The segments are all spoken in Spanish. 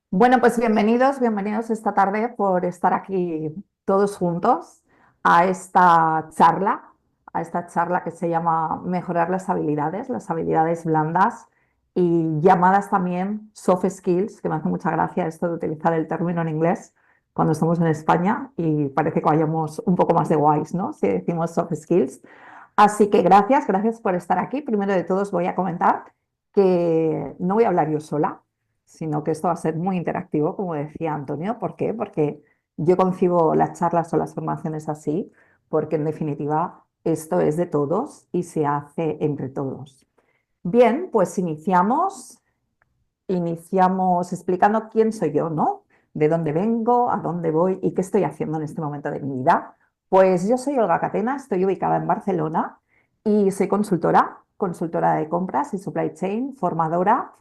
Bueno, pues bienvenidos esta tarde por estar aquí todos juntos a esta charla, a esta charla que se llama Mejorar las habilidades blandas y llamadas también soft skills, que me hace mucha gracia esto de utilizar el término en inglés cuando estamos en España y parece que vayamos un poco más de guays, ¿no? Si decimos soft skills. Así que gracias por estar aquí. Primero de todos voy a comentar que no voy a hablar yo sola, sino que esto va a ser muy interactivo, como decía Antonio. ¿Por qué? Porque yo concibo las charlas o las formaciones así, porque en definitiva esto es de todos y se hace entre todos. Bien, pues iniciamos explicando quién soy yo, ¿no? De dónde vengo, a dónde voy y qué estoy haciendo en este momento de mi vida. Pues yo soy Olga Catena, estoy ubicada en Barcelona y soy consultora de compras y supply chain, formadora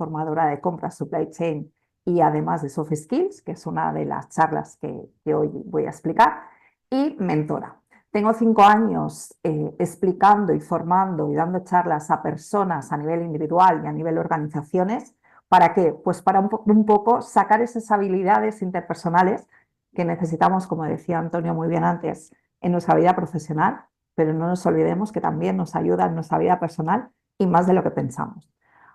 de compras, supply chain y además de soft skills, que es una de las charlas que hoy voy a explicar, y mentora. Tengo 5 años explicando y formando y dando charlas a personas a nivel individual y a nivel organizaciones. ¿Para qué? Pues para un poco sacar esas habilidades interpersonales que necesitamos, como decía Antonio muy bien antes, en nuestra vida profesional, pero no nos olvidemos que también nos ayuda en nuestra vida personal y más de lo que pensamos.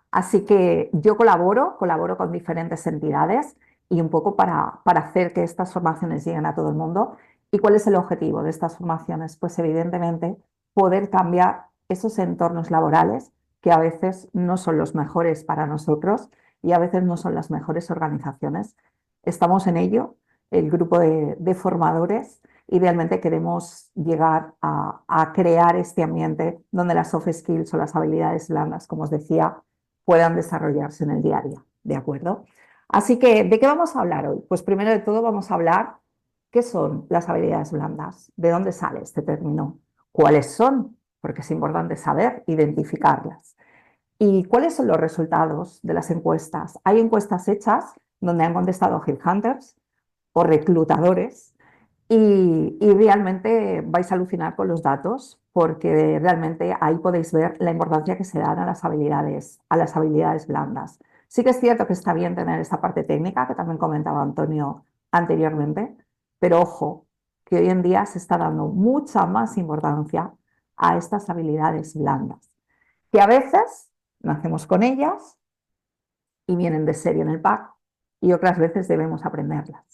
Así que yo colaboro con diferentes entidades y un poco para hacer que estas formaciones lleguen a todo el mundo. ¿Y cuál es el objetivo de estas formaciones? Pues evidentemente poder cambiar esos entornos laborales que a veces no son los mejores para nosotros y a veces no son las mejores organizaciones. Estamos en ello, el grupo de formadores, y realmente queremos llegar a crear este ambiente donde las soft skills o las habilidades blandas, como os decía, puedan desarrollarse en el día a día, ¿de acuerdo? Así que, ¿de qué vamos a hablar hoy? Pues primero de todo vamos a hablar qué son las habilidades blandas, de dónde sale este término, cuáles son, porque es importante saber identificarlas. ¿Y cuáles son los resultados de las encuestas? Hay encuestas hechas donde han contestado headhunters o reclutadores y realmente vais a alucinar con los datos porque realmente ahí podéis ver la importancia que se dan a las habilidades blandas. Sí que es cierto que está bien tener esa parte técnica que también comentaba Antonio anteriormente, pero ojo, que hoy en día se está dando mucha más importancia a estas habilidades blandas, que a veces nacemos con ellas y vienen de serie en el pack y otras veces debemos aprenderlas.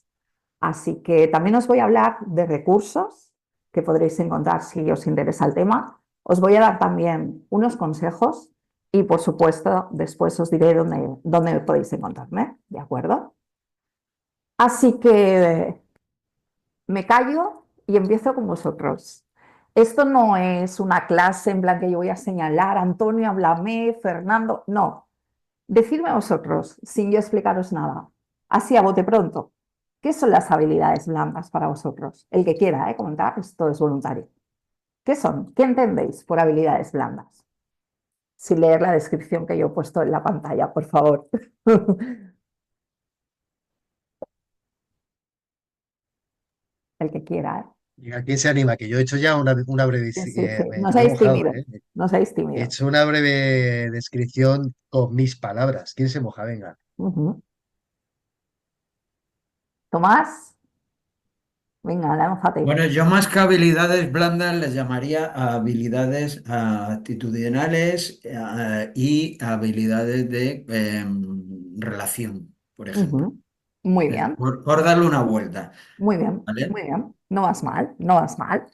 Así que también os voy a hablar de recursos que podréis encontrar si os interesa el tema. Os voy a dar también unos consejos y, por supuesto, después os diré dónde podéis encontrarme, ¿de acuerdo? Así que me callo y empiezo con vosotros. Esto no es una clase en plan que yo voy a señalar, Antonio, háblame, Fernando, no. Decidme vosotros, sin yo explicaros nada, así a bote pronto, ¿qué son las habilidades blandas para vosotros? El que quiera, comentar, esto es voluntario. ¿Qué son? ¿Qué entendéis por habilidades blandas? Sin leer la descripción que yo he puesto en la pantalla, por favor. El que quiera, ¿eh? Venga, ¿quién se anima? Que yo he hecho ya una breve... Sí, sí, sí. No me he seáis mojado, tímidos, ¿eh? no seáis He tímidos. hecho una breve descripción con mis palabras. ¿Quién se moja? Venga. Ujú. Tomás, venga, lánzate. Bueno, yo más que habilidades blandas les llamaría a habilidades actitudinales y habilidades de relación, por ejemplo. Ujú. Muy bien. Por darle una vuelta, Muy bien, ¿vale? muy bien. No vas mal, no vas mal.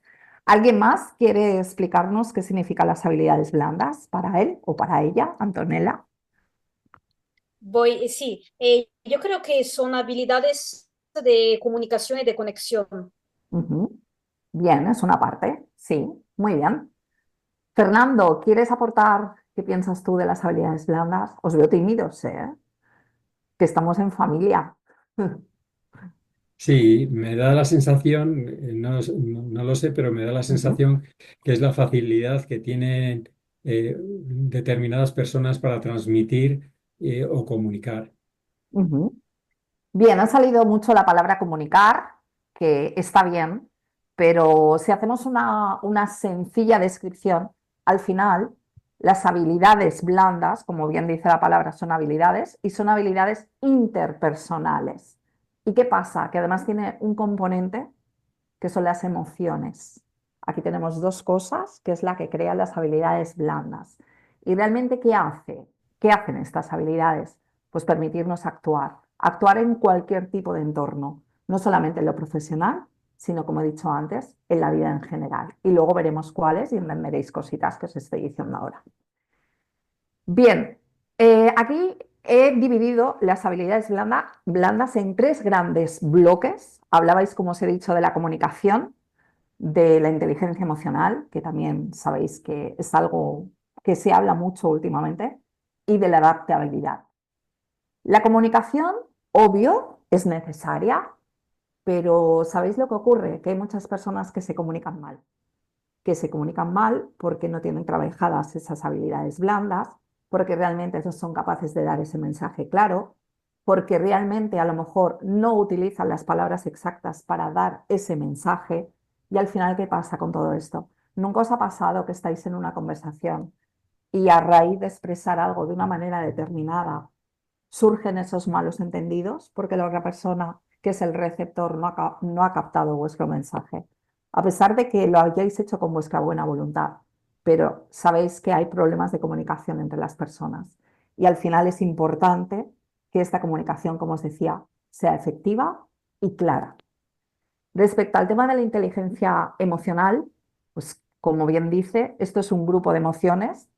¿Alguien más quiere explicarnos qué significan las habilidades blandas para él o para ella, Antonella? Sí, yo creo que son habilidades de comunicación y de conexión. Ujú. Bien, es una parte, sí, muy bien. Fernando, ¿quieres aportar qué piensas tú de las habilidades blandas? Os veo tímidos, ¿eh? Que estamos en familia. Sí, me da la sensación, no lo sé, pero me da la Ujú, sensación que es la facilidad que tienen determinadas personas para transmitir o comunicar. ujú. Bien, ha salido mucho la palabra comunicar, que está bien, pero si hacemos una sencilla descripción, al final Las habilidades blandas, como bien dice la palabra, son habilidades y son habilidades interpersonales. ¿Y qué pasa? Que además tiene un componente que son las emociones. Aquí tenemos dos cosas, que es la que crea las habilidades blandas. ¿Y realmente qué hace? ¿Qué hacen estas habilidades? Pues permitirnos actuar, actuar en cualquier tipo de entorno, no solamente en lo profesional, sino, como he dicho antes, en la vida en general. Y luego veremos cuáles y entenderéis cositas que os estoy diciendo ahora. Bien, aquí he dividido las habilidades blandas en tres grandes bloques. Hablabais, como os he dicho, de la comunicación, de la inteligencia emocional, que también sabéis que es algo que se habla mucho últimamente, y de la adaptabilidad. La comunicación, obvio, es necesaria, pero ¿sabéis lo que ocurre? Que hay muchas personas que se comunican mal porque no tienen trabajadas esas habilidades blandas, porque realmente no son capaces de dar ese mensaje claro, porque realmente a lo mejor no utilizan las palabras exactas para dar ese mensaje. Y al final, ¿qué pasa con todo esto? ¿Nunca os ha pasado que estáis en una conversación y a raíz de expresar algo de una manera determinada surgen esos malos entendidos porque la otra persona, que es el receptor, no ha captado vuestro mensaje? A pesar de que lo hayáis hecho con vuestra buena voluntad, pero sabéis que hay problemas de comunicación entre las personas. Y al final es importante que esta comunicación, como os decía, sea efectiva y clara. Respecto al tema de la inteligencia emocional, pues como bien dice, esto es un grupo de emociones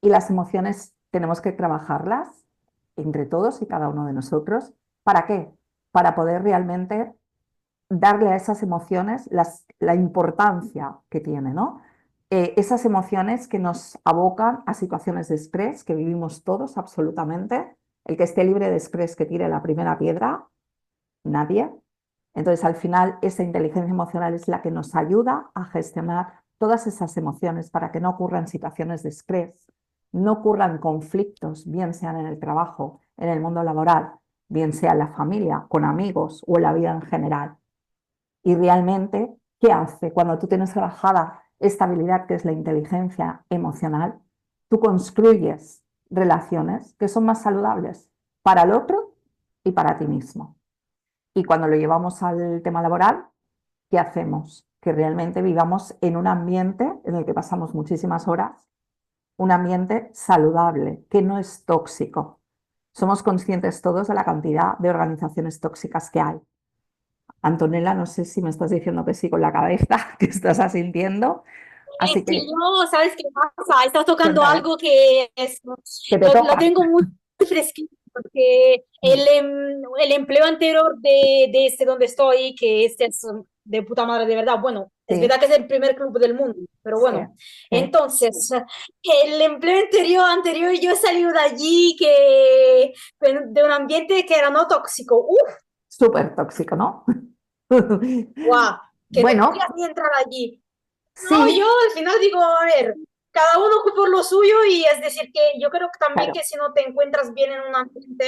y las emociones tenemos que trabajarlas entre todos y cada uno de nosotros. ¿Para qué? Para poder realmente darle a esas emociones la importancia que tiene, ¿no? Esas emociones que nos abocan a situaciones de estrés que vivimos todos absolutamente. El que esté libre de estrés que tire la primera piedra, nadie. Entonces, al final, esa inteligencia emocional es la que nos ayuda a gestionar todas esas emociones para que no ocurran situaciones de estrés, no ocurran conflictos, bien sean en el trabajo, en el mundo laboral, bien sea en la familia, con amigos o en la vida en general. Y realmente, ¿qué hace? Cuando tú tienes trabajada esta habilidad que es la inteligencia emocional, tú construyes relaciones que son más saludables para el otro y para ti mismo. Y cuando lo llevamos al tema laboral, ¿qué hacemos? Que realmente vivamos en un ambiente en el que pasamos muchísimas horas, un ambiente saludable, que no es tóxico. Somos conscientes todos de la cantidad de organizaciones tóxicas que hay. Antonella, no sé si me estás diciendo que sí con la cabeza, que estás asintiendo. Es Así que que, yo, ¿sabes qué pasa? Estás tocando cuéntame, algo que es, que te lo toca. tengo muy fresquito, porque el empleo anterior de este donde estoy, que este es de puta madre de verdad, bueno, es Sí, verdad que es el primer club del mundo, pero sí, bueno, sí. entonces, el empleo anterior yo he salido de allí que, de un ambiente que era no tóxico, Súper tóxico, ¿no? guau, que no Bueno, querías ni entrar allí. No, yo sí, al final digo, a ver, cada uno por lo suyo y es decir que yo creo que también claro. que si no te encuentras bien en un ambiente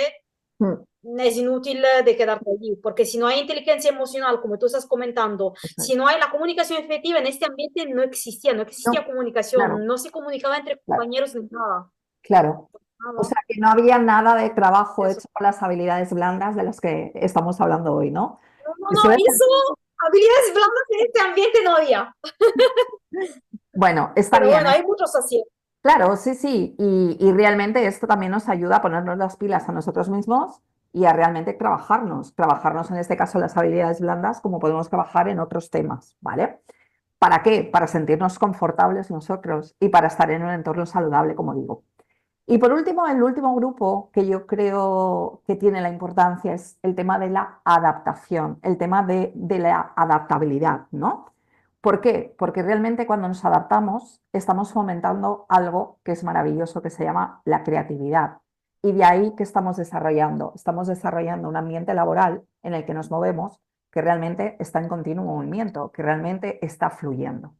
Mm, es inútil de quedarte allí, porque si no hay inteligencia emocional, como tú estás comentando, eso si es. no hay la comunicación efectiva, en este ambiente no existía No, comunicación, claro, no se comunicaba entre claro. compañeros ni nada. Claro. O Nada. sea que no había nada de trabajo Eso. hecho con las habilidades blandas de las que estamos hablando hoy, ¿no? No, no, Y no, suele ser- eso, habilidades blandas en este ambiente no había, Bueno, está pero bien, bueno, hay muchos así. claro, sí, sí. Y realmente esto también nos ayuda a ponernos las pilas a nosotros mismos y a realmente trabajarnos en este caso las habilidades blandas como podemos trabajar en otros temas, ¿vale? ¿Para qué? Para sentirnos confortables nosotros y para estar en un entorno saludable, como digo. Y por último, el último grupo que yo creo que tiene la importancia es el tema de la adaptación, el tema de la adaptabilidad, ¿no? ¿Por qué? Porque realmente cuando nos adaptamos estamos fomentando algo que es maravilloso, que se llama la creatividad. Y de ahí que estamos desarrollando un ambiente laboral en el que nos movemos, que realmente está en continuo movimiento, que realmente está fluyendo.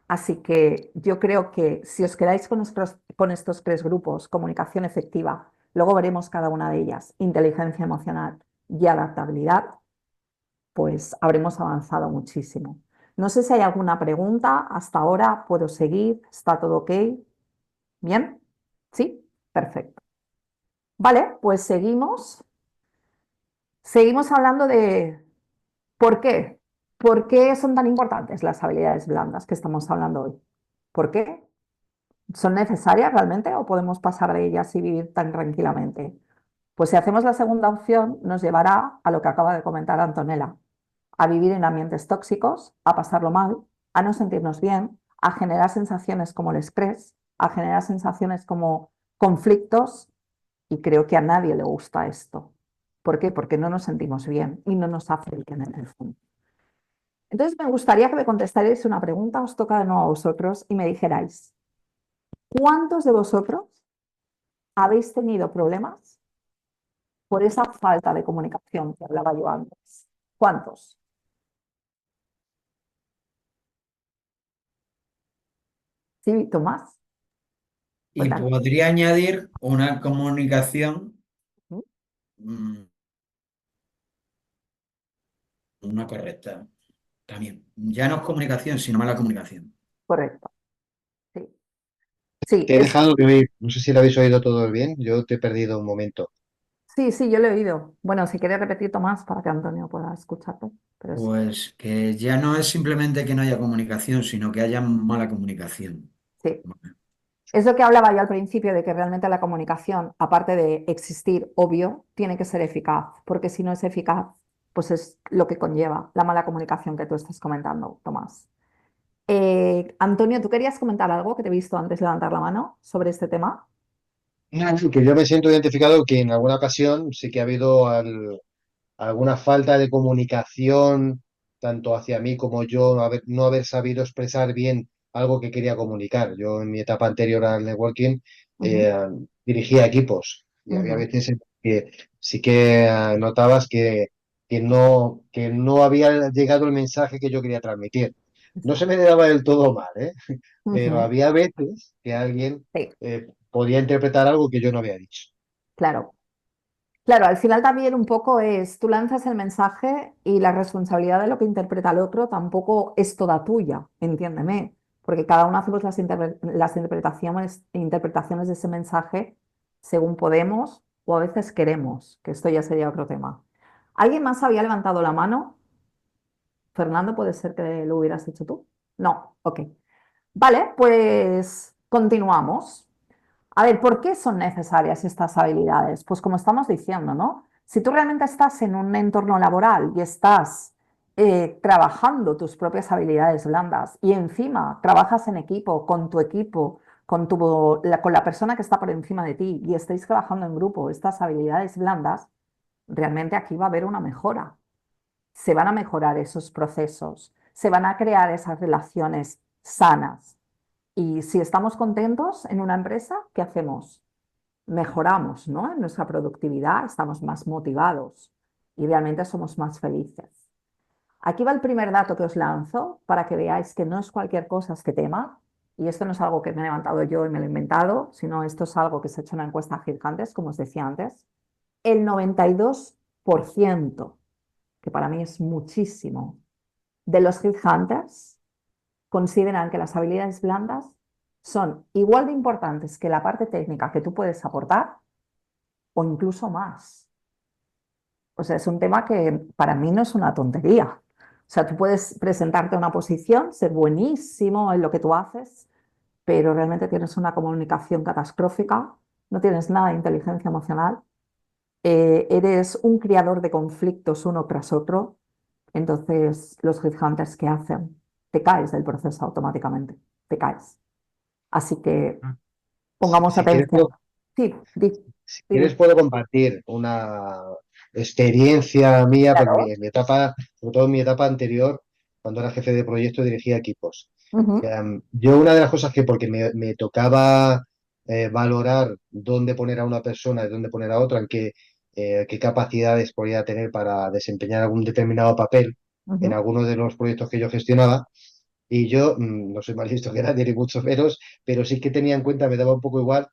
Así que yo creo que si os quedáis con estos tres grupos, comunicación efectiva, luego veremos cada una de ellas, inteligencia emocional y adaptabilidad, pues habremos avanzado muchísimo. No sé si hay alguna pregunta, hasta ahora puedo seguir, está todo ok. ¿Bien? ¿Sí? Perfecto. Vale, pues seguimos. Seguimos hablando de por qué. ¿Por qué son tan importantes las habilidades blandas que estamos hablando hoy? ¿Por qué? ¿Son necesarias realmente o podemos pasar de ellas y vivir tan tranquilamente? Pues si hacemos la segunda opción, nos llevará a lo que acaba de comentar Antonella, a vivir en ambientes tóxicos, a pasarlo mal, a no sentirnos bien, a generar sensaciones como el estrés, a generar sensaciones como conflictos, y creo que a nadie le gusta esto. ¿Por qué? Porque no nos sentimos bien y no nos hace bien en el fondo. Entonces me gustaría que me contestarais una pregunta, os toca de nuevo a vosotros y me dijerais, ¿cuántos de vosotros habéis tenido problemas por esa falta de comunicación que hablaba yo antes? ¿Cuántos? ¿Sí, Tomás? Y Cuéntanos. podría añadir una comunicación mm, no correcta también. Ya no es comunicación, sino mala comunicación. Correcto. Sí, sí, Te he dejado de oír. No sé si lo habéis oído todo bien. Yo te he perdido un momento. sí, yo lo he oído. Bueno, si quieres repetir, Tomás, para que Antonio pueda escucharte. Pero sí, Pues que ya no es simplemente que no haya comunicación, sino que haya mala comunicación. sí. Es lo que hablaba yo al principio de que realmente la comunicación, aparte de existir, obvio, tiene que ser eficaz, porque si no es eficaz, pues es lo que conlleva la mala comunicación que tú estás comentando, Tomás. Antonio, ¿tú querías comentar algo que te he visto antes levantar la mano sobre este tema? No, que yo me siento identificado que en alguna ocasión sí que ha habido alguna falta de comunicación, tanto hacia mí como yo, no haber sabido expresar bien algo que quería comunicar. Yo en mi etapa anterior al networking Ujú, eh, dirigía equipos y había ujú. veces en que sí que notabas que no había llegado el mensaje que yo quería transmitir. No se me daba del todo mal, ¿eh? Pero Ujú. había veces que alguien Sí, podía interpretar algo que yo no había dicho. claro. Claro, al final también un poco es, tú lanzas el mensaje y la responsabilidad de lo que interpreta el otro tampoco es toda tuya, entiéndeme, porque cada uno hacemos las interpretaciones de ese mensaje según podemos o a veces queremos, que esto ya sería otro tema. ¿Alguien más había levantado la mano? Fernando, ¿puede ser que lo hubieras hecho tú? No, ok. Vale, pues continuamos. A ver, ¿por qué son necesarias estas habilidades? Pues como estamos diciendo, ¿no? Si tú realmente estás en un entorno laboral y estás trabajando tus propias habilidades blandas y encima trabajas en equipo, con tu equipo, con la persona que está por encima de ti y estáis trabajando en grupo, estas habilidades blandas, realmente aquí va a haber una mejora. Se van a mejorar esos procesos, se van a crear esas relaciones sanas. Y si estamos contentos en una empresa, ¿qué hacemos? Mejoramos, ¿no? En nuestra productividad, estamos más motivados y realmente somos más felices. Aquí va el primer dato que os lanzo para que veáis que no es cualquier cosa este tema, y esto no es algo que me he levantado yo y me lo he inventado, sino esto es algo que se ha hecho en una encuesta Headhunters, como os decía antes. El 92%, que para mí es muchísimo, de los Headhunters consideran que las habilidades blandas son igual de importantes que la parte técnica que tú puedes aportar o incluso más. O sea, es un tema que para mí no es una tontería. O sea, tú puedes presentarte a una posición, ser buenísimo en lo que tú haces, pero realmente tienes una comunicación catastrófica, no tienes nada de inteligencia emocional, eres un creador de conflictos uno tras otro. Entonces, los headhunters, ¿qué hacen? Te caes del proceso automáticamente, te caes. Así que Si, pongamos si quieres, atención. Sí, Si di. quieres, puedo compartir una experiencia mía, porque Claro. en mi etapa, sobre todo en mi etapa anterior, cuando era jefe de proyecto, dirigía equipos. Ujú, Yo una de las cosas que, porque me tocaba valorar dónde poner a una persona y dónde poner a otra, qué capacidades podía tener para desempeñar algún determinado papel en ujú. algunos de los proyectos que yo gestionaba, y yo no soy más listo que nadie, ni mucho menos, pero sí que tenía en cuenta, me daba un poco igual,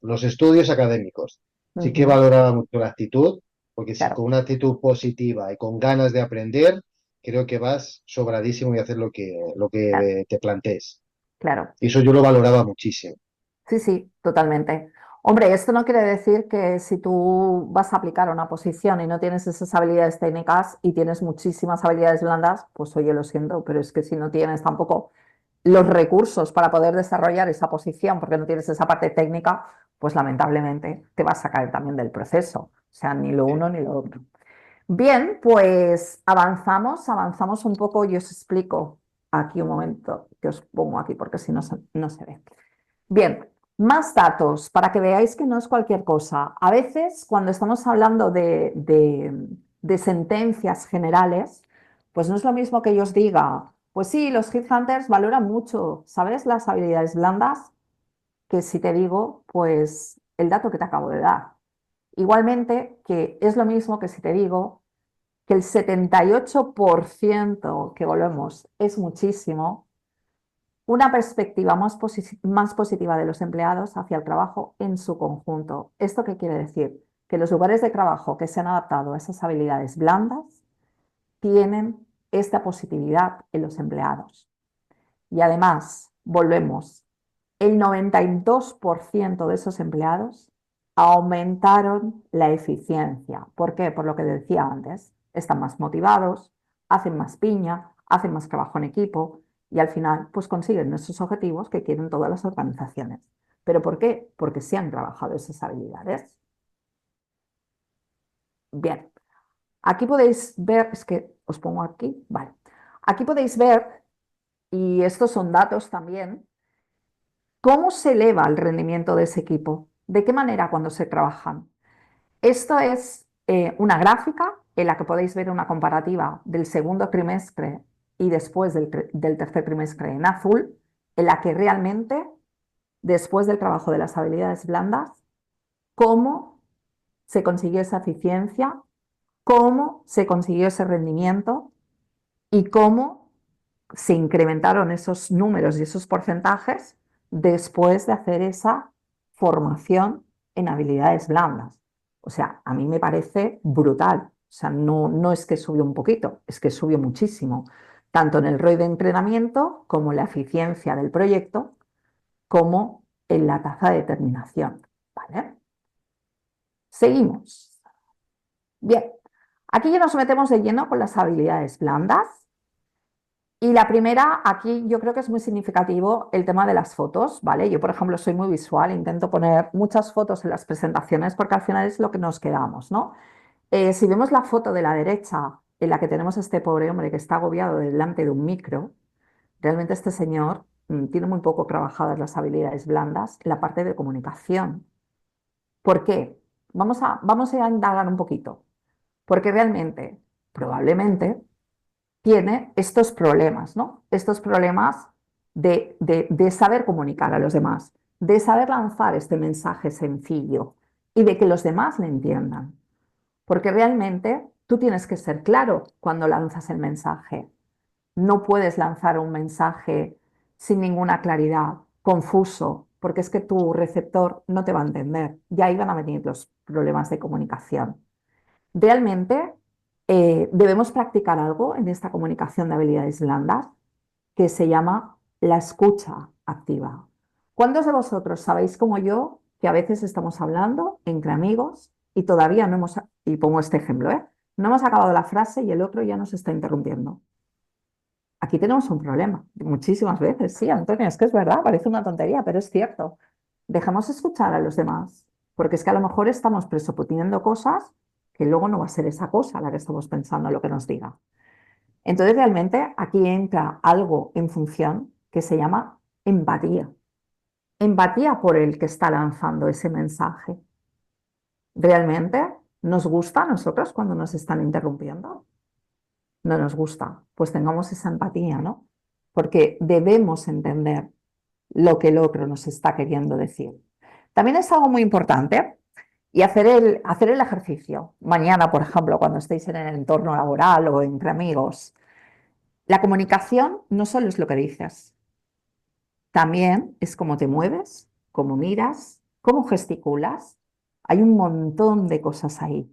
los estudios académicos. Sí que Ujú, valoraba mucho la actitud, porque si claro, con una actitud positiva y con ganas de aprender, creo que vas sobradísimo y hacer lo claro, que te plantees. claro. Y eso yo lo valoraba muchísimo. Sí, sí, totalmente. Hombre, esto no quiere decir que si tú vas a aplicar una posición y no tienes esas habilidades técnicas y tienes muchísimas habilidades blandas, pues oye, lo siento, pero es que si no tienes tampoco los recursos para poder desarrollar esa posición, porque no tienes esa parte técnica, pues lamentablemente te vas a caer también del proceso. O sea, ni lo uno ni lo otro. Bien, pues avanzamos un poco y os explico aquí un momento, que os pongo aquí porque si no, no se ve. Bien, más datos para que veáis que no es cualquier cosa. A veces, cuando estamos hablando de sentencias generales, pues no es lo mismo que yo os diga, pues sí, los headhunters valoran mucho, ¿sabes? Las habilidades blandas, que si te digo, pues el dato que te acabo de dar. Igualmente, que es lo mismo que si te digo que el 78%, que volvemos, es muchísimo, una perspectiva más positiva de los empleados hacia el trabajo en su conjunto. ¿Esto qué quiere decir? Que los lugares de trabajo que se han adaptado a esas habilidades blandas tienen esta positividad en los empleados. Y además, volvemos, el 92% de esos empleados aumentaron la eficiencia. ¿Por qué? Por lo que decía antes, están más motivados, hacen más piña, hacen más trabajo en equipo y al final pues consiguen esos objetivos que quieren todas las organizaciones. ¿Pero por qué? Porque se han trabajado esas habilidades. Bien, aquí podéis ver, es que os pongo aquí, vale. Aquí podéis ver, y estos son datos también, cómo se eleva el rendimiento de ese equipo, de qué manera cuando se trabajan. Esto es una gráfica en la que podéis ver una comparativa del segundo trimestre y después del tercer trimestre en azul, en la que realmente, después del trabajo de las habilidades blandas, cómo se consiguió esa eficiencia, cómo se consiguió ese rendimiento y cómo se incrementaron esos números y esos porcentajes después de hacer esa formación en habilidades blandas. O sea, a mí me parece brutal. O sea, no es que subió un poquito, es que subió muchísimo, tanto en el ROI de entrenamiento como en la eficiencia del proyecto, como en la tasa de terminación. ¿Vale? Seguimos. Bien, aquí ya nos metemos de lleno con las habilidades blandas. Y la primera, aquí yo creo que es muy significativo el tema de las fotos, ¿vale? Yo, por ejemplo, soy muy visual, intento poner muchas fotos en las presentaciones porque al final es lo que nos quedamos, ¿no? Si vemos la foto de la derecha en la que tenemos a este pobre hombre que está agobiado delante de un micro, realmente este señor tiene muy poco trabajadas las habilidades blandas, la parte de comunicación. ¿Por qué? Vamos a indagar un poquito. Porque realmente, probablemente, tiene estos problemas, ¿no? Estos problemas de saber comunicar a los demás, de saber lanzar este mensaje sencillo y de que los demás le entiendan. Porque realmente tú tienes que ser claro cuando lanzas el mensaje. No puedes lanzar un mensaje sin ninguna claridad, confuso, porque es que tu receptor no te va a entender. Y ahí van a venir los problemas de comunicación. Realmente debemos practicar algo en esta comunicación de habilidades blandas que se llama la escucha activa. ¿Cuántos de vosotros sabéis como yo que a veces estamos hablando entre amigos y todavía no hemos, y pongo este ejemplo, no hemos acabado la frase y el otro ya nos está interrumpiendo? Aquí tenemos un problema, muchísimas veces, sí, Antonio, es que es verdad, parece una tontería, pero es cierto. Dejamos escuchar a los demás, porque es que a lo mejor estamos presuponiendo cosas que luego no va a ser esa cosa la que estamos pensando, lo que nos diga. Entonces, realmente aquí entra algo en función que se llama empatía. Empatía por el que está lanzando ese mensaje. ¿Realmente nos gusta a nosotros cuando nos están interrumpiendo? No nos gusta. Pues tengamos esa empatía, ¿no? Porque debemos entender lo que el otro nos está queriendo decir. También es algo muy importante y hacer el ejercicio. Mañana, por ejemplo, cuando estéis en el entorno laboral o entre amigos, la comunicación no solo es lo que dices, también es cómo te mueves, cómo miras, cómo gesticulas. Hay un montón de cosas ahí.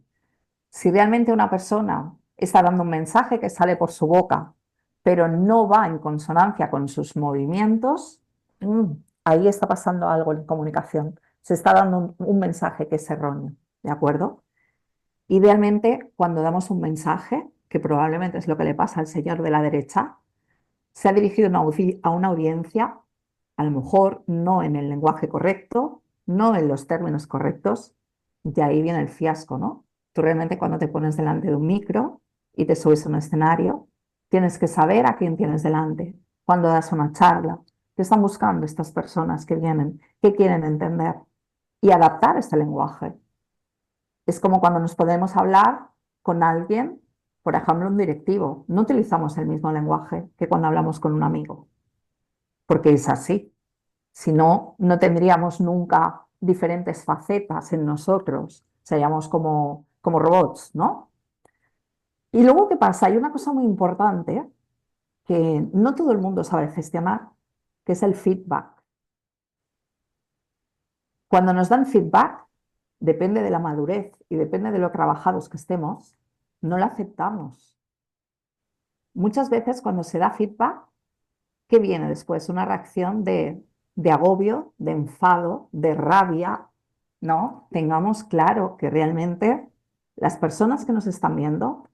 Si realmente una persona está dando un mensaje que sale por su boca, pero no va en consonancia con sus movimientos, Mm, ahí está pasando algo en comunicación. Se está dando un mensaje que es erróneo, ¿de acuerdo? Idealmente, cuando damos un mensaje, que probablemente es lo que le pasa al señor de la derecha, se ha dirigido a una audiencia, a lo mejor no en el lenguaje correcto, no en los términos correctos, y ahí viene el fiasco, ¿no? Tú realmente cuando te pones delante de un micro y te subes a un escenario, tienes que saber a quién tienes delante. Cuando das una charla, ¿qué están buscando estas personas que vienen? ¿Qué quieren entender? Y adaptar este lenguaje. Es como cuando nos podemos hablar con alguien, por ejemplo, un directivo. No utilizamos el mismo lenguaje que cuando hablamos con un amigo, porque es así. Si no, no tendríamos nunca diferentes facetas en nosotros. Seríamos como robots, ¿no? Y luego, ¿qué pasa? Hay una cosa muy importante que no todo el mundo sabe gestionar, que es el feedback. Cuando nos dan feedback, depende de la madurez y depende de lo trabajados que estemos, no lo aceptamos. Muchas veces cuando se da feedback, ¿qué viene después? Una reacción de agobio, de enfado, de rabia, ¿no? Tengamos claro que realmente las personas que nos están viendo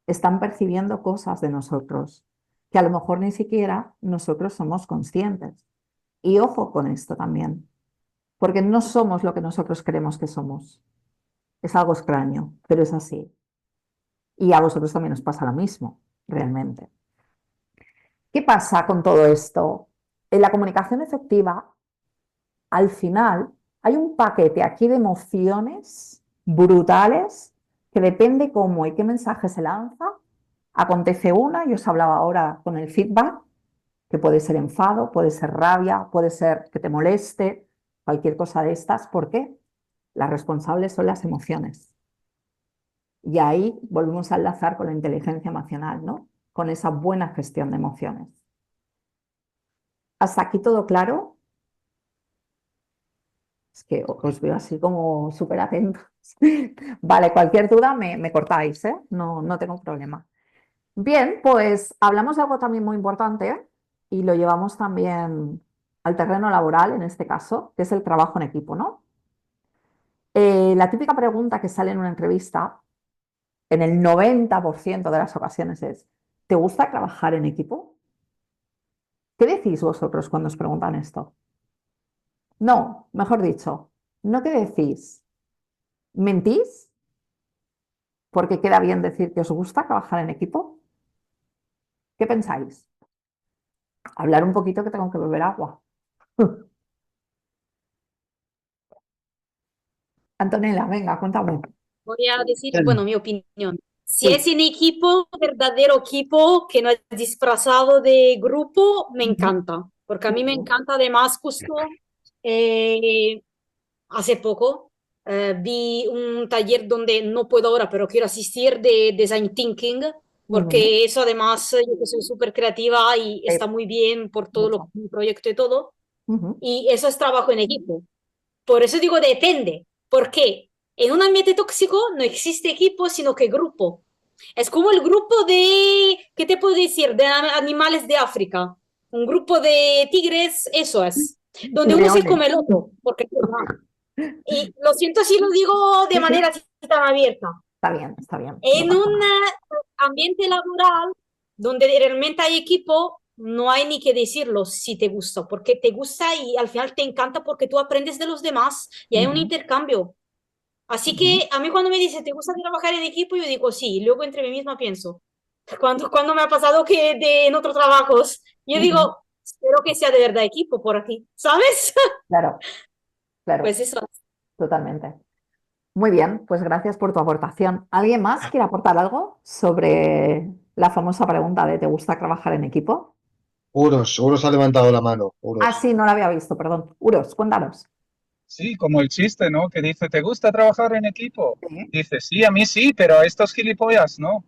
están percibiendo cosas de nosotros que a lo mejor ni siquiera nosotros somos conscientes. Y ojo con esto también, porque no somos lo que nosotros creemos que somos. Es algo extraño, pero es así. Y a vosotros también os pasa lo mismo, realmente. ¿Qué pasa con todo esto? En la comunicación efectiva, al final, hay un paquete aquí de emociones brutales que depende cómo y qué mensaje se lanza. Acontece una, y os hablaba ahora con el feedback, que puede ser enfado, puede ser rabia, puede ser que te moleste, cualquier cosa de estas. ¿Por qué? Las responsables son las emociones. Y ahí volvemos a enlazar con la inteligencia emocional, ¿no? Con esa buena gestión de emociones. ¿Hasta aquí todo claro? Es que os veo así como súper atentos. Vale, cualquier duda me cortáis, ¿eh? No, no tengo problema. Bien, pues hablamos de algo también muy importante y lo llevamos también al terreno laboral, en este caso, que es el trabajo en equipo, ¿no? La típica pregunta que sale en una entrevista, en el 90% de las ocasiones es, ¿te gusta trabajar en equipo? ¿Qué decís vosotros cuando os preguntan esto? No, mejor dicho, ¿no qué decís? ¿Mentís? Porque queda bien decir que os gusta trabajar en equipo. ¿Qué pensáis? Hablar un poquito que tengo que beber agua. Antonella, venga, cuéntame. Voy a decir, bueno, mi opinión. Si Sí. es en equipo, verdadero equipo, que no es disfrazado de grupo, me Ujú, encanta. Porque a mí me ujú, encanta, además, justo eh, hace poco vi un taller donde no puedo ahora, pero quiero asistir de Design Thinking, ujú. porque eso además, yo que soy súper creativa y Sí, está muy bien por todo lo mucho. que mi proyecto y todo. Ujú, Y eso es trabajo en equipo. Por eso digo depende, porque en un ambiente tóxico no existe equipo, sino que grupo. Es como el grupo de, ¿qué te puedo decir? De animales de África. Un grupo de tigres, eso es. y Donde uno se leones. come el otro, porque es verdad. Y lo siento si lo digo de Sí, sí, manera así tan abierta. está bien, no En pasa un nada. ambiente laboral donde realmente hay equipo, no hay ni que decirlo si te gusta, porque te gusta y al final te encanta porque tú aprendes de los demás y hay un Ujú, intercambio. Así ujú, que a mí cuando me dice, ¿te gusta trabajar en equipo? Yo digo, sí. Y luego entre mí misma pienso, cuando me ha pasado que en otros trabajos, yo ujú. digo, espero que sea de verdad equipo por aquí, ¿sabes? Claro, claro, Pues eso. totalmente. Muy bien, pues gracias por tu aportación. ¿Alguien más quiere aportar algo sobre la famosa pregunta de ¿te gusta trabajar en equipo? Uros ha levantado la mano, Ah, Uros. sí, no la había visto, perdón. Uros, cuéntanos. Sí, como el chiste, ¿no? Que dice, ¿te gusta trabajar en equipo? Sí. Dice, sí, a mí sí, pero a estos gilipollas no.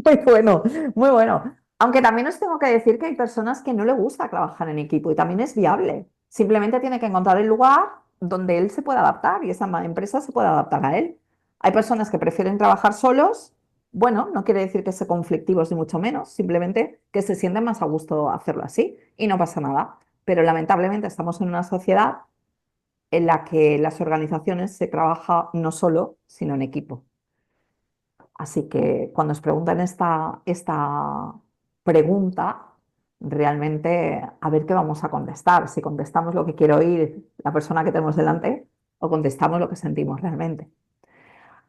Muy bueno, muy bueno. Aunque también os tengo que decir que hay personas que no le gusta trabajar en equipo y también es viable. Simplemente tiene que encontrar el lugar donde él se pueda adaptar y esa empresa se pueda adaptar a él. Hay personas que prefieren trabajar solos Bueno, no quiere decir que sean conflictivos ni mucho menos, simplemente que se sienten más a gusto hacerlo así y no pasa nada. Pero lamentablemente estamos en una sociedad en la que las organizaciones se trabaja no solo, sino en equipo. Así que cuando os preguntan esta pregunta, realmente a ver qué vamos a contestar. Si contestamos lo que quiere oír la persona que tenemos delante o contestamos lo que sentimos realmente.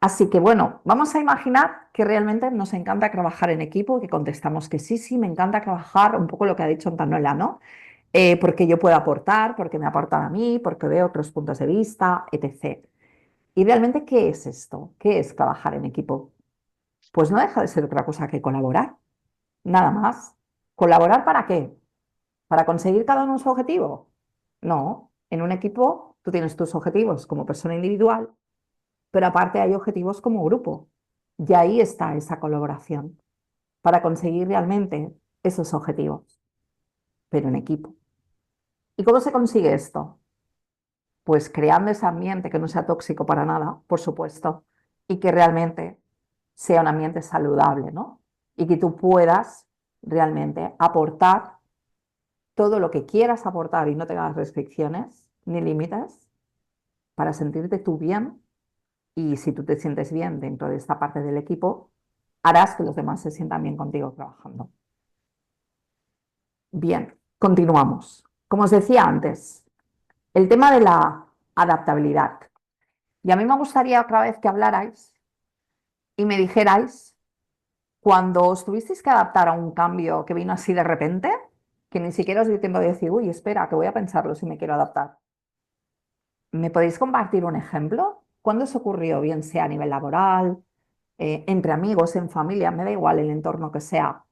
Así que bueno, vamos a imaginar que realmente nos encanta trabajar en equipo y que contestamos que sí, sí, me encanta trabajar, un poco lo que ha dicho Antonella, ¿no? Porque yo puedo aportar, porque me aportan a mí, porque veo otros puntos de vista, etc. ¿Y realmente qué es esto? ¿Qué es trabajar en equipo? Pues no deja de ser otra cosa que colaborar, nada más. ¿Colaborar para qué? ¿Para conseguir cada uno su objetivo? No, en un equipo tú tienes tus objetivos como persona individual, pero aparte hay objetivos como grupo. Y ahí está esa colaboración para conseguir realmente esos objetivos, pero en equipo. ¿Y cómo se consigue esto? Pues creando ese ambiente que no sea tóxico para nada, por supuesto, y que realmente sea un ambiente saludable, ¿no? Y que tú puedas realmente aportar todo lo que quieras aportar y no tengas restricciones ni límites para sentirte tú bien. Y si tú te sientes bien dentro de esta parte del equipo, harás que los demás se sientan bien contigo trabajando. Bien, continuamos. Como os decía antes, el tema de la adaptabilidad. Y a mí me gustaría otra vez que hablarais y me dijerais, cuando os tuvisteis que adaptar a un cambio que vino así de repente, que ni siquiera os dio tiempo de decir, uy, espera, que voy a pensarlo si me quiero adaptar. ¿Me podéis compartir un ejemplo? ¿Cuándo os ocurrió, bien sea a nivel laboral, entre amigos, en familia, me da igual el entorno que sea,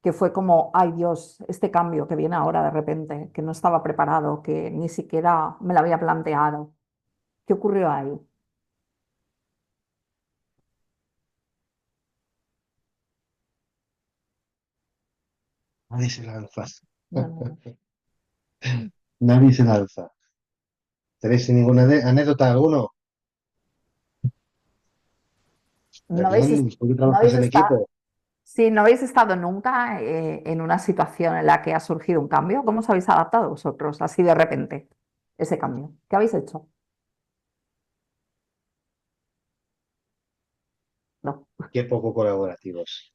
que fue como, ay Dios, este cambio que viene ahora de repente, que no estaba preparado, que ni siquiera me lo había planteado? ¿Qué ocurrió ahí? Nadie se lanza. No, no, no. Nadie se lanza. ¿Tenéis ninguna anécdota alguno? No habéis, Hernán, ¿por qué no trabajas habéis en estado, equipo? sí, no habéis estado nunca en una situación en la que ha surgido un cambio. ¿Cómo os habéis adaptado vosotros así de repente ese cambio? ¿Qué habéis hecho? No. Qué poco colaborativos.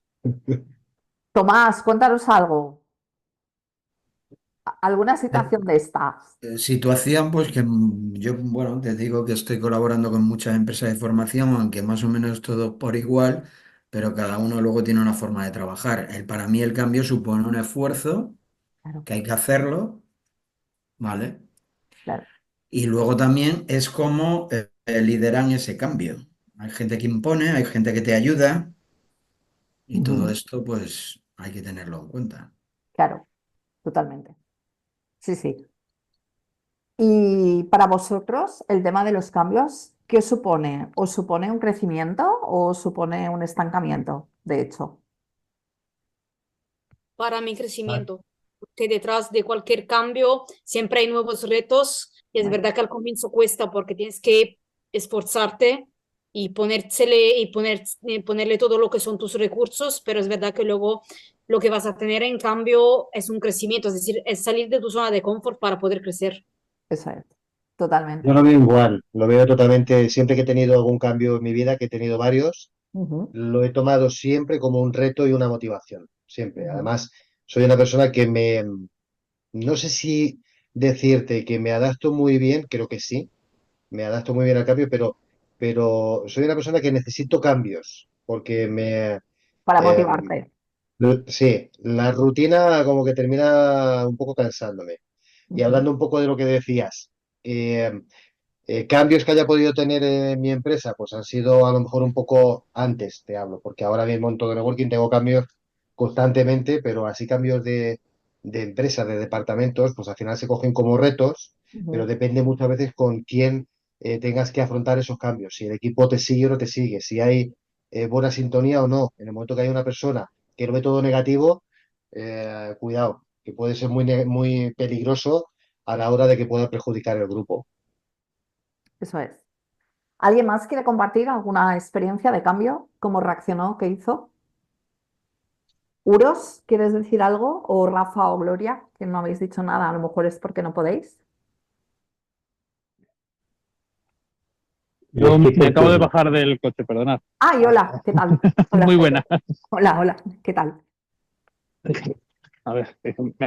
Tomás, cuéntanos algo. ¿Alguna situación de estas? Situación, pues que yo, bueno, te digo que estoy colaborando con muchas empresas de formación, aunque más o menos todo por igual, pero cada uno luego tiene una forma de trabajar. Para mí el cambio supone un esfuerzo, Claro, que hay que hacerlo, ¿vale? claro. Y luego también es cómo lideran ese cambio. Hay gente que impone, hay gente que te ayuda y todo Ujú. esto, pues hay que tenerlo en cuenta. Claro, totalmente. Sí, sí. Y para vosotros, el tema de los cambios, ¿qué os supone? ¿Os supone un crecimiento o os supone un estancamiento, de hecho? Para mi crecimiento, porque detrás de cualquier cambio siempre hay nuevos retos y es Bueno, verdad que al comienzo cuesta porque tienes que esforzarte y ponerle todo lo que son tus recursos, pero es verdad que luego lo que vas a tener en cambio es un crecimiento, es decir, es salir de tu zona de confort para poder crecer. eso es, Yo totalmente. lo veo igual, lo veo totalmente, siempre que he tenido algún cambio en mi vida, que he tenido varios, Ujú, lo he tomado siempre como un reto y una motivación, siempre. ujú. Además, soy una persona que no sé si decirte que me adapto muy bien, creo que sí, me adapto muy bien al cambio, pero soy una persona que necesito cambios, porque Para em, motivarte. sí, la rutina como que termina un poco cansándome. Y Ujú, hablando un poco de lo que decías, cambios que haya podido tener en mi empresa, pues han sido a lo mejor un poco antes, te hablo, porque ahora mismo en todo networking tengo cambios constantemente, pero así cambios de empresa, de departamentos, pues al final se cogen como retos, pero ujú. depende muchas veces con quién tengas que afrontar esos cambios, si el equipo te sigue o no te sigue, si hay buena sintonía o no. En el momento que hay una persona que lo ve todo negativo, cuidado, que puede ser muy peligroso a la hora de que pueda perjudicar el grupo. Eso es. ¿Alguien más quiere compartir alguna experiencia de cambio? ¿Cómo reaccionó? ¿Qué hizo? Uros, ¿quieres decir algo? O Rafa o Gloria, que no habéis dicho nada, a lo mejor es porque no podéis. Yo Les quito me el acabo de turno. bajar del coche, perdonad. Ay, hola, ¿qué tal? Hola, Muy Jairo. buena. Hola, hola, ¿qué tal? A ver,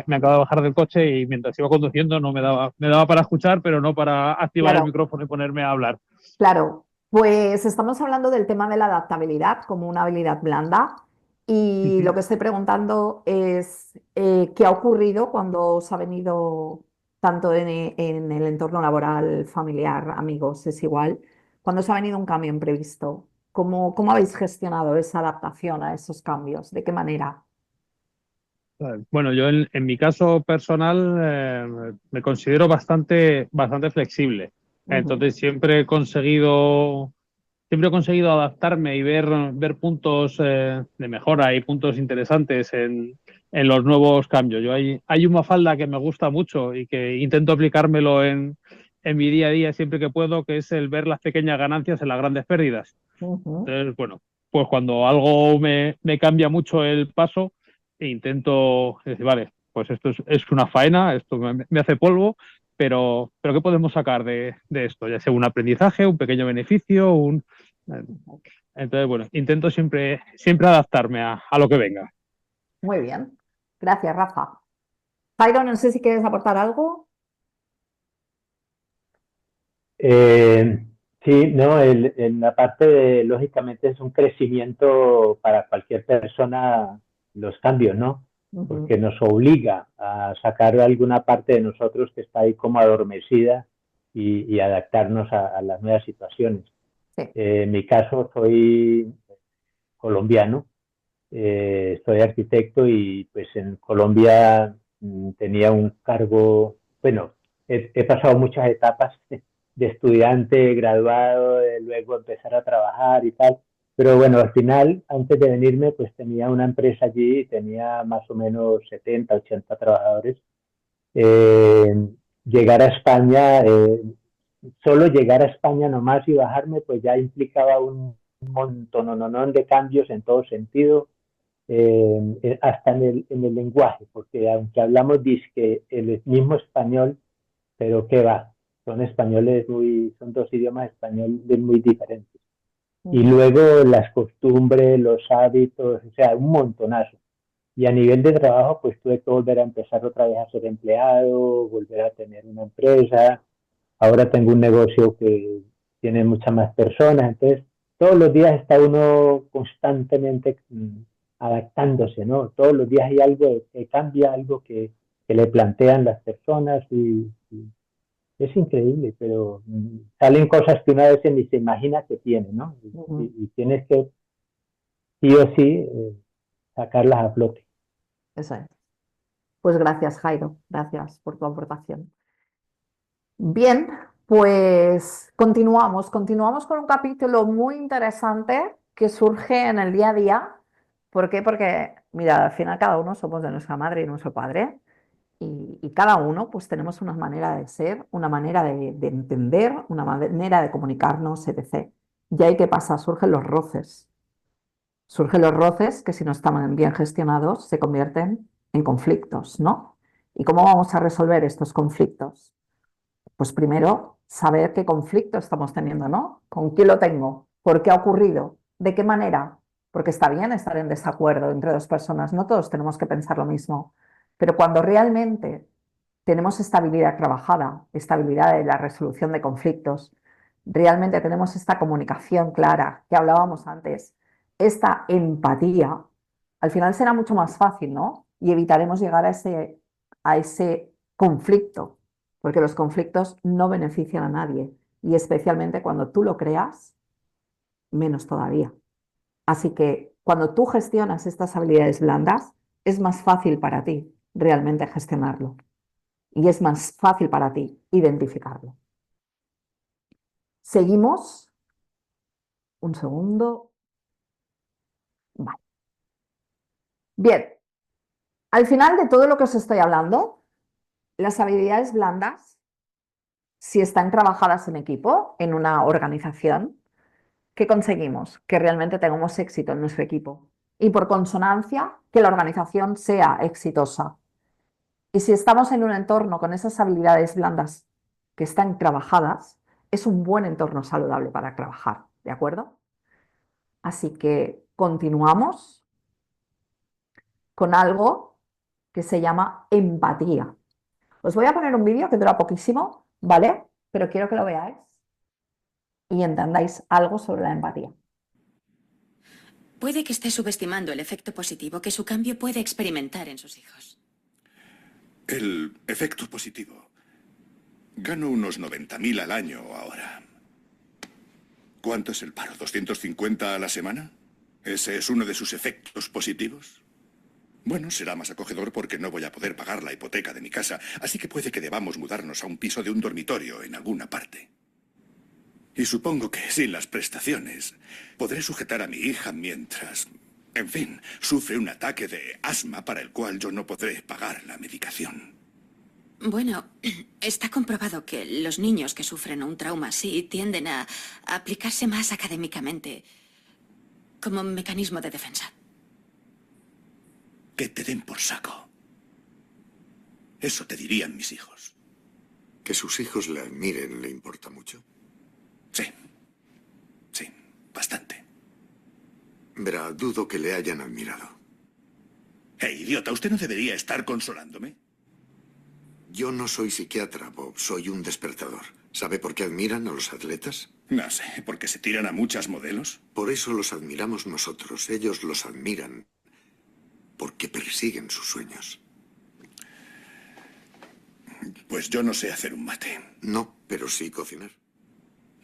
me acabo de bajar del coche y mientras iba conduciendo no me daba para escuchar, pero no para activar el Claro, micrófono y ponerme a hablar. claro. Pues estamos hablando del tema de la adaptabilidad como una habilidad blanda y lo Ujú. que estoy preguntando es qué ha ocurrido cuando os ha venido tanto en el entorno laboral, familiar, amigos, es igual, cuando os ha venido un cambio imprevisto. ¿Cómo habéis gestionado esa adaptación a esos cambios? ¿De qué manera? Bueno, yo en mi caso personal me considero bastante flexible. Ujú, Entonces siempre he conseguido adaptarme y ver puntos de mejora y puntos interesantes en los nuevos cambios. Hay una falda que me gusta mucho y que intento aplicármelo en mi día a día siempre que puedo, que es el ver las pequeñas ganancias en las grandes pérdidas. ujú, Entonces, bueno, pues cuando algo me cambia mucho el paso, intento decir, vale, pues esto es una faena, esto me hace polvo, pero ¿qué podemos sacar de esto? Ya sea un aprendizaje, un pequeño beneficio, eh, entonces, bueno, intento siempre adaptarme a lo que venga. muy bien. Gracias, Rafa. Jairo, no sé si quieres aportar algo. Eh, sí, no, en la parte de, lógicamente, es un crecimiento para cualquier persona los cambios, ¿no? Ujú, Porque nos obliga a sacar alguna parte de nosotros que está ahí como adormecida y adaptarnos a las nuevas situaciones. sí. En mi caso, soy colombiano, soy arquitecto y pues en Colombia tenía un cargo, bueno, he pasado muchas etapas de estudiante, graduado, de luego empezar a trabajar y tal, pero bueno, al final, antes de venirme, pues tenía una empresa allí, tenía más o menos 70, 80 trabajadores. Eh, Llegar a España, solo llegar a España nomás y bajarme, pues ya implicaba un montón de cambios en todo sentido, hasta en el lenguaje, porque aunque hablamos disque el mismo español, pero qué va, son dos idiomas españoles muy diferentes. Y Ujú, luego las costumbres, los hábitos, o sea, un montonazo. Y a nivel de trabajo, pues tuve que volver a empezar otra vez a ser empleado, volver a tener una empresa. Ahora tengo un negocio que tiene muchas más personas, entonces todos los días está uno constantemente adaptándose, ¿no? Todos los días hay algo que cambia, algo que le plantean las personas y es increíble, pero salen cosas que una vez ni se imagina que tiene, ¿no? ujú. Y tienes que sí o sí sacarlas a flote. Eso es. Pues gracias, Jairo. Gracias por tu aportación. Bien, pues continuamos con un capítulo muy interesante que surge en el día a día. ¿Por qué? Porque, mira, al final cada uno somos de nuestra madre y nuestro padre y cada uno pues tenemos una manera de ser, una manera de entender, una manera de comunicarnos, etc. Y ahí qué pasa, surgen los roces. Surgen los roces que si no están bien gestionados se convierten en conflictos, ¿no? ¿Y cómo vamos a resolver estos conflictos? Pues primero, saber qué conflicto estamos teniendo, ¿no? ¿Con quién lo tengo? ¿Por qué ha ocurrido? ¿De qué manera? Porque está bien estar en desacuerdo entre dos personas, no todos tenemos que pensar lo mismo, pero cuando realmente tenemos estabilidad trabajada, estabilidad de la resolución de conflictos, realmente tenemos esta comunicación clara que hablábamos antes, esta empatía, al final será mucho más fácil, ¿no? Y evitaremos llegar a ese conflicto, porque los conflictos no benefician a nadie, y especialmente cuando tú lo creas, menos todavía. Así que cuando tú gestionas estas habilidades blandas, es más fácil para ti realmente gestionarlo y es más fácil para ti identificarlo. Seguimos. Un segundo. Vale. Bien, al final de todo lo que os estoy hablando, las habilidades blandas si están trabajadas en equipo, en una organización, ¿qué conseguimos? Que realmente tengamos éxito en nuestro equipo y por consonancia que la organización sea exitosa. Y si estamos en un entorno con esas habilidades blandas que están trabajadas, es un buen entorno saludable para trabajar, ¿de acuerdo? Así que continuamos con algo que se llama empatía. Os voy a poner un vídeo que dura poquísimo, ¿vale? Pero quiero que lo veáis y entendáis algo sobre la empatía. Puede que esté subestimando el efecto positivo que su cambio puede experimentar en sus hijos. El efecto positivo. Gano unos 90.000 al año ahora. ¿Cuánto es el paro? ¿250 a la semana? ¿Ese es uno de sus efectos positivos? Bueno, será más acogedor porque no voy a poder pagar la hipoteca de mi casa, así que puede que debamos mudarnos a un piso de un dormitorio en alguna parte. Y supongo que sin las prestaciones podré sujetar a mi hija mientras, en fin, sufre un ataque de asma para el cual yo no podré pagar la medicación. Bueno, está comprobado que los niños que sufren un trauma así tienden a aplicarse más académicamente como mecanismo de defensa. Que te den por saco. Eso te dirían mis hijos. Que sus hijos le admiren le importa mucho. Sí. Sí, bastante. Verá, dudo que le hayan admirado. Idiota, usted no debería estar consolándome. Yo no soy psiquiatra, Bob, soy un despertador. ¿Sabe por qué admiran a los atletas? No sé, ¿porque se tiran a muchas modelos? Por eso los admiramos nosotros. Ellos los admiran porque persiguen sus sueños. Pues yo no sé hacer un mate. No, pero sí cocinar.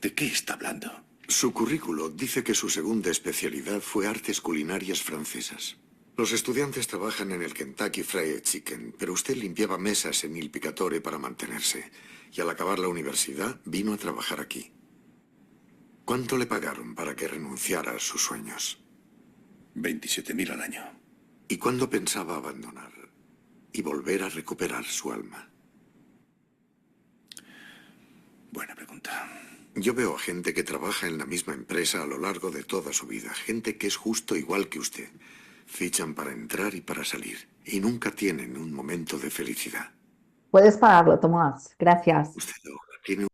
¿De qué está hablando? Su currículo dice que su segunda especialidad fue artes culinarias francesas. Los estudiantes trabajan en el Kentucky Fried Chicken, pero usted limpiaba mesas en Il Picatore para mantenerse. Y al acabar la universidad, vino a trabajar aquí. ¿Cuánto le pagaron para que renunciara a sus sueños? 27.000 al año. ¿Y cuándo pensaba abandonar y volver a recuperar su alma? Buena pregunta. Yo veo a gente que trabaja en la misma empresa a lo largo de toda su vida. Gente que es justo igual que usted. Fichan para entrar y para salir. Y nunca tienen un momento de felicidad. Puedes pararlo, Tomás. Gracias. Usted ahora tiene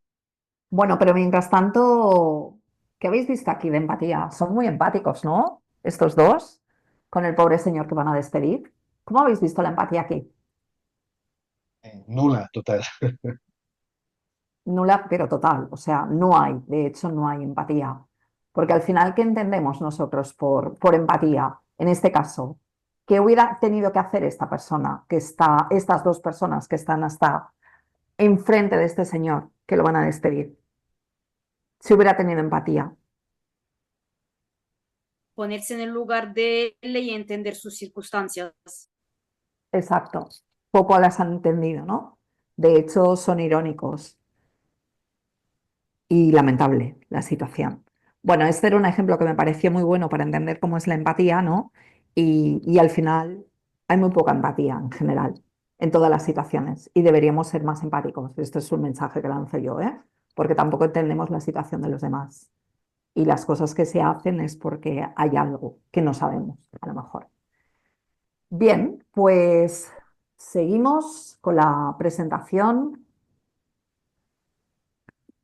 Bueno, pero mientras tanto, ¿qué habéis visto aquí de empatía? Son muy empáticos, ¿no? Estos dos, con el pobre señor que van a despedir. ¿Cómo habéis visto la empatía aquí? Nula, total. Nula, pero total. O sea, no hay, de hecho, no hay empatía. Porque al final, ¿qué entendemos nosotros por empatía? En este caso, ¿qué hubiera tenido que hacer esta persona, estas dos personas que están hasta enfrente de este señor que lo van a despedir? Si hubiera tenido empatía. Ponerse en el lugar de él y entender sus circunstancias. Exacto. Poco las han entendido, ¿no? De hecho, son irónicos y lamentable la situación. Bueno, este era un ejemplo que me pareció muy bueno para entender cómo es la empatía, ¿no? Y al final hay muy poca empatía en general en todas las situaciones y deberíamos ser más empáticos. Esto es un mensaje que lanzo yo, ¿eh? Porque tampoco entendemos la situación de los demás. Y las cosas que se hacen es porque hay algo que no sabemos, a lo mejor. Bien, pues seguimos con la presentación.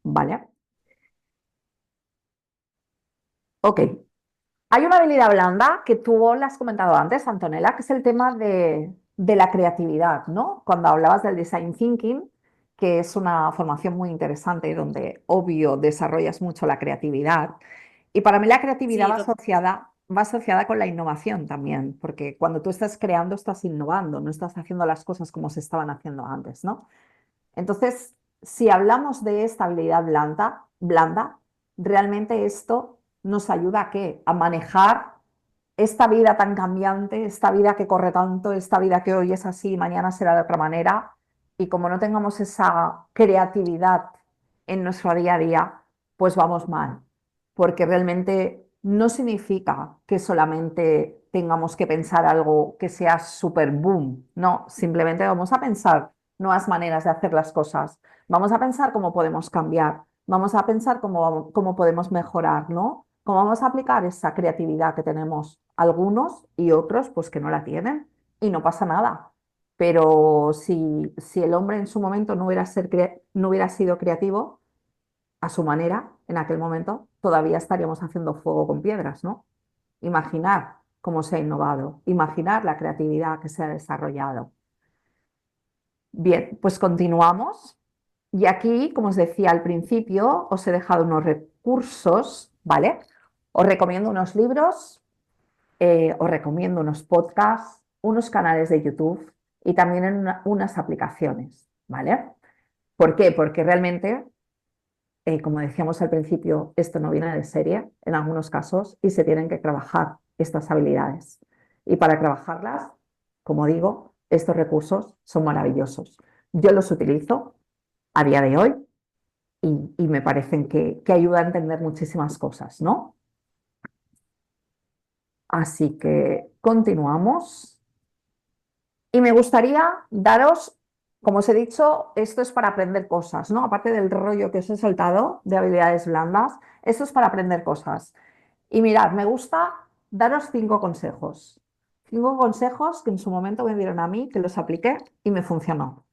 Vale. Ok. Hay una habilidad blanda que tú la has comentado antes, Antonella, que es el tema de la creatividad, ¿no? Cuando hablabas del design thinking, que es una formación muy interesante donde, obvio, desarrollas mucho la creatividad. Y para mí la creatividad Sí, va asociada con la innovación también, porque cuando tú estás creando, estás innovando, no estás haciendo las cosas como se estaban haciendo antes, ¿no? Entonces, si hablamos de esta habilidad blanda, realmente esto nos ayuda ¿a qué? A manejar esta vida tan cambiante, esta vida que corre tanto, esta vida que hoy es así y mañana será de otra manera. Y como no tengamos esa creatividad en nuestro día a día, pues vamos mal. Porque realmente no significa que solamente tengamos que pensar algo que sea súper boom. No, simplemente vamos a pensar nuevas maneras de hacer las cosas. Vamos a pensar cómo podemos cambiar, vamos a pensar cómo podemos mejorar, ¿no? Cómo vamos a aplicar esa creatividad que tenemos algunos y otros pues que no la tienen y no pasa nada. Pero si el hombre en su momento no hubiera sido creativo a su manera, en aquel momento todavía estaríamos haciendo fuego con piedras, ¿no? Imaginar cómo se ha innovado, imaginar la creatividad que se ha desarrollado. Bien, pues continuamos. Y aquí, como os decía al principio, os he dejado unos recursos, ¿vale? Os recomiendo unos libros, os recomiendo unos podcasts, unos canales de YouTube y también unas aplicaciones, ¿vale? ¿Por qué? Porque realmente, como decíamos al principio, esto no viene de serie en algunos casos y se tienen que trabajar estas habilidades. Y para trabajarlas, como digo, estos recursos son maravillosos. Yo los utilizo a día de hoy y me parecen que ayudan a entender muchísimas cosas, ¿no? Así que continuamos. Y me gustaría daros, como os he dicho, esto es para aprender cosas, ¿no? Aparte del rollo que os he soltado de habilidades blandas, esto es para aprender cosas. Y mirad, me gusta daros 5 consejos. 5 consejos que en su momento me dieron a mí, que los apliqué y me funcionó.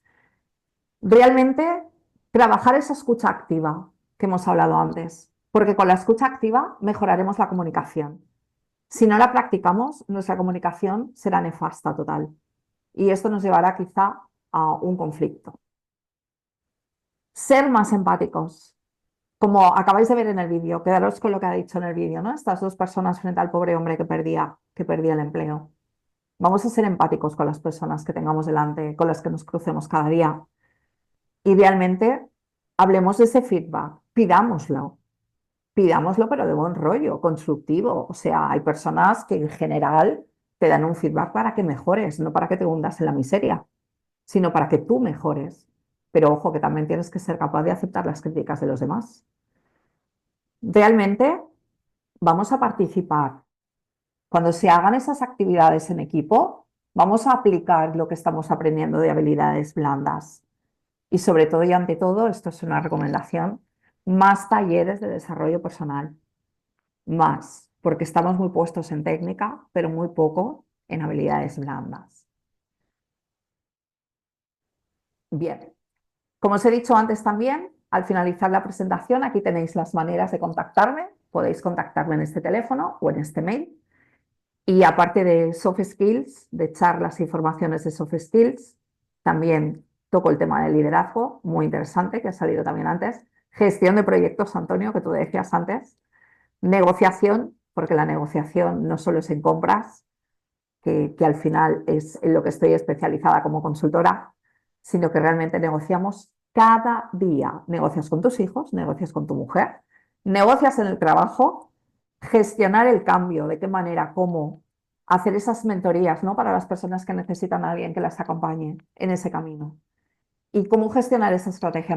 Realmente, trabajar esa escucha activa que hemos hablado antes, porque con la escucha activa mejoraremos la comunicación. Si no la practicamos, nuestra comunicación será nefasta total. Y esto nos llevará quizá a un conflicto. Ser más empáticos. Como acabáis de ver en el vídeo, quedaros con lo que ha dicho en el vídeo, ¿no? Estas 2 personas frente al pobre hombre que perdía el empleo. Vamos a ser empáticos con las personas que tengamos delante, con las que nos crucemos cada día. Idealmente, hablemos de ese feedback, pidámoslo, pero de buen rollo, constructivo. O sea, hay personas que en general te dan un feedback para que mejores, no para que te hundas en la miseria, sino para que tú mejores. Pero ojo, que también tienes que ser capaz de aceptar las críticas de los demás. Realmente vamos a participar. Cuando se hagan esas actividades en equipo, vamos a aplicar lo que estamos aprendiendo de habilidades blandas. Y sobre todo y ante todo, esto es una recomendación, más talleres de desarrollo personal. Más, porque estamos muy puestos en técnica, pero muy poco en habilidades blandas. Bien, como os he dicho antes también, al finalizar la presentación, aquí tenéis las maneras de contactarme. Podéis contactarme en este teléfono o en este mail. Y aparte de soft skills, de charlas y formaciones de soft skills, también toco el tema del liderazgo, muy interesante, que ha salido también antes. Gestión de proyectos, Antonio, que tú decías antes. Negociación, porque la negociación no solo es en compras, que al final es en lo que estoy especializada como consultora, sino que realmente negociamos cada día. Negocias con tus hijos, negocias con tu mujer, negocias en el trabajo, gestionar el cambio, de qué manera, cómo, hacer esas mentorías, ¿no? Para las personas que necesitan a alguien que las acompañe en ese camino. Y cómo gestionar esa estrategia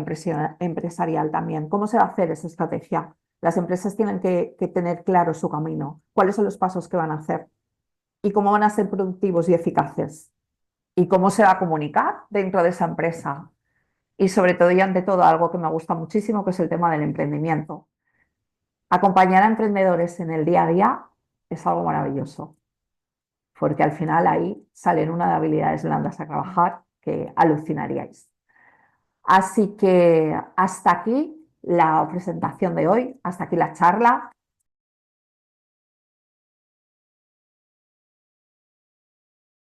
empresarial también. ¿Cómo se va a hacer esa estrategia? Las empresas tienen que tener claro su camino, cuáles son los pasos que van a hacer y cómo van a ser productivos y eficaces y cómo se va a comunicar dentro de esa empresa. Y sobre todo y ante todo, algo que me gusta muchísimo, que es el tema del emprendimiento. Acompañar a emprendedores en el día a día es algo maravilloso, porque al final ahí salen una de habilidades blandas a trabajar que alucinaríais. Así que hasta aquí la presentación de hoy, hasta aquí la charla.